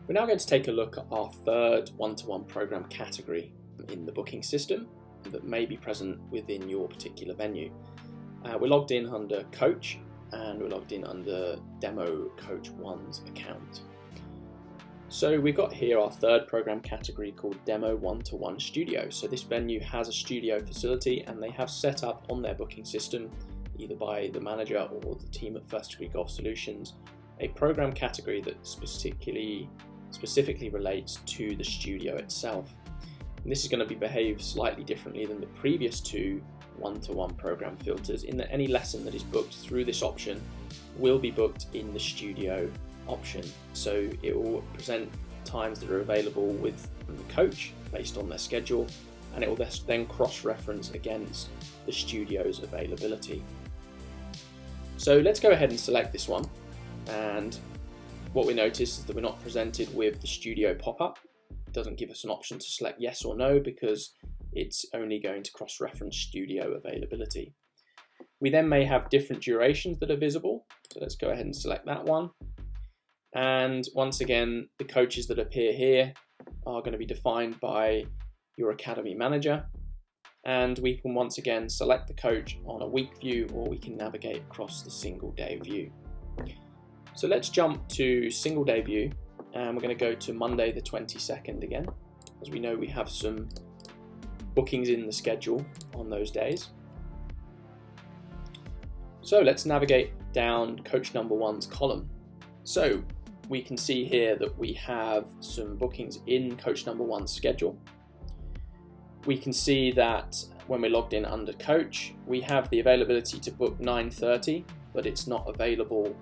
We're now going to take a look at our third one-to-one program category in the booking system that may be present within your particular venue. We're logged in under Coach and we're logged in under Demo Coach 1's account. So we've got here our third program category called Demo One-to-One Studio. So this venue has a studio facility and they have set up on their booking system, either by the manager or the team at First Degree Golf Solutions, a program category that specifically relates to the studio itself. And this is going to behave slightly differently than the previous two one-to-one program filters in that any lesson that is booked through this option will be booked in the studio option. So it will present times that are available with the coach based on their schedule, and it will then cross-reference against the studio's availability. So let's go ahead and select this one, and what we notice is that we're not presented with the studio pop-up. It doesn't give us an option to select yes or no because it's only going to cross-reference studio availability. We then may have different durations that are visible, so let's go ahead and select that one. And once again, the coaches that appear here are going to be defined by your academy manager, and we can once again select the coach on a week view, or we can navigate across the single day view. So let's jump to single day view, and we're going to go to Monday the 22nd again, as we know we have some bookings in the schedule on those days. So let's navigate down coach number 1's column. So we can see here that we have some bookings in coach number 1's schedule. We can see that when we're logged in under coach, we have the availability to book 9:30, but it's not available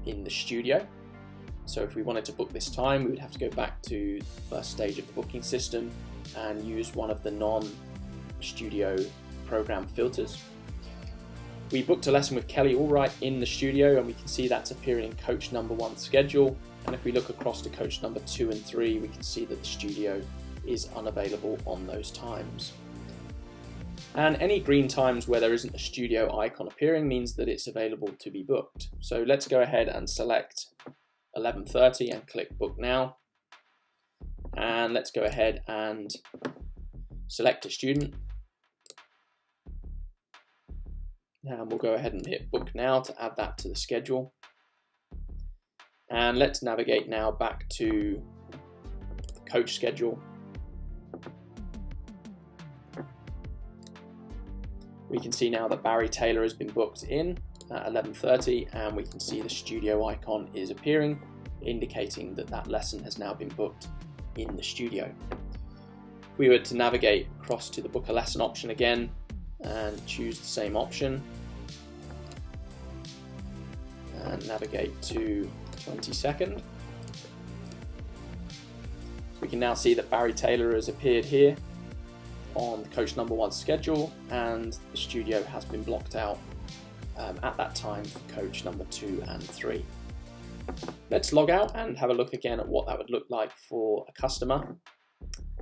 in the studio. So if we wanted to book this time, we would have to go back to the first stage of the booking system and use one of the non-studio program filters. We booked a lesson with Kelly Allwright in the studio, and we can see that's appearing in coach number 1's schedule. And if we look across to coach number 2 and 3, we can see that the studio is unavailable on those times. And any green times where there isn't a studio icon appearing means that it's available to be booked. So let's go ahead and select 11:30 and click book now. And let's go ahead and select a student. And we'll go ahead and hit book now to add that to the schedule. And let's navigate now back to the coach schedule. We can see now that Barry Taylor has been booked in at 11:30, and we can see the studio icon is appearing, indicating that that lesson has now been booked in the studio. If we were to navigate across to the book a lesson option again and choose the same option and navigate to 22nd, we can now see that Barry Taylor has appeared here on the coach number 1 schedule, and the studio has been blocked out at that time for coach number 2 and 3. Let's log out and have a look again at what that would look like for a customer.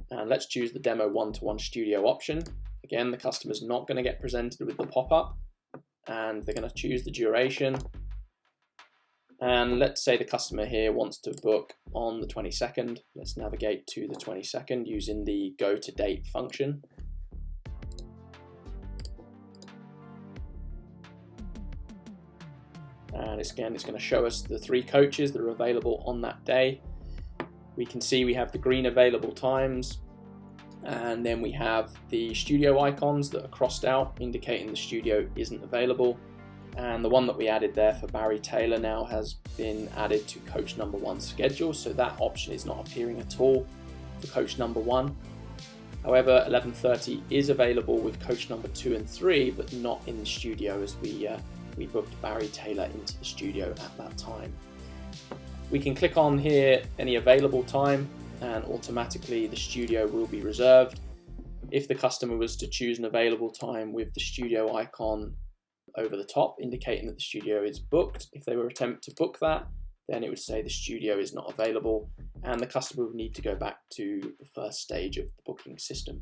And let's choose the Demo One-to-One Studio option. Again, the customer's not going to get presented with the pop-up, and they're going to choose the duration. And let's say the customer here wants to book on the 22nd. Let's navigate to the 22nd using the go to date function. And it's going to show us the 3 coaches that are available on that day. We can see we have the green available times, and then we have the studio icons that are crossed out, indicating the studio isn't available. And the one that we added there for Barry Taylor now has been added to coach number 1's schedule, so that option is not appearing at all for coach number 1. However, 11:30 is available with coach number 2 and 3, but not in the studio, as we booked Barry Taylor into the studio at that time. We can click on here any available time, and automatically the studio will be reserved. If the customer was to choose an available time with the studio icon over the top, indicating that the studio is booked, if they were to attempt to book that, then it would say the studio is not available, and the customer would need to go back to the first stage of the booking system.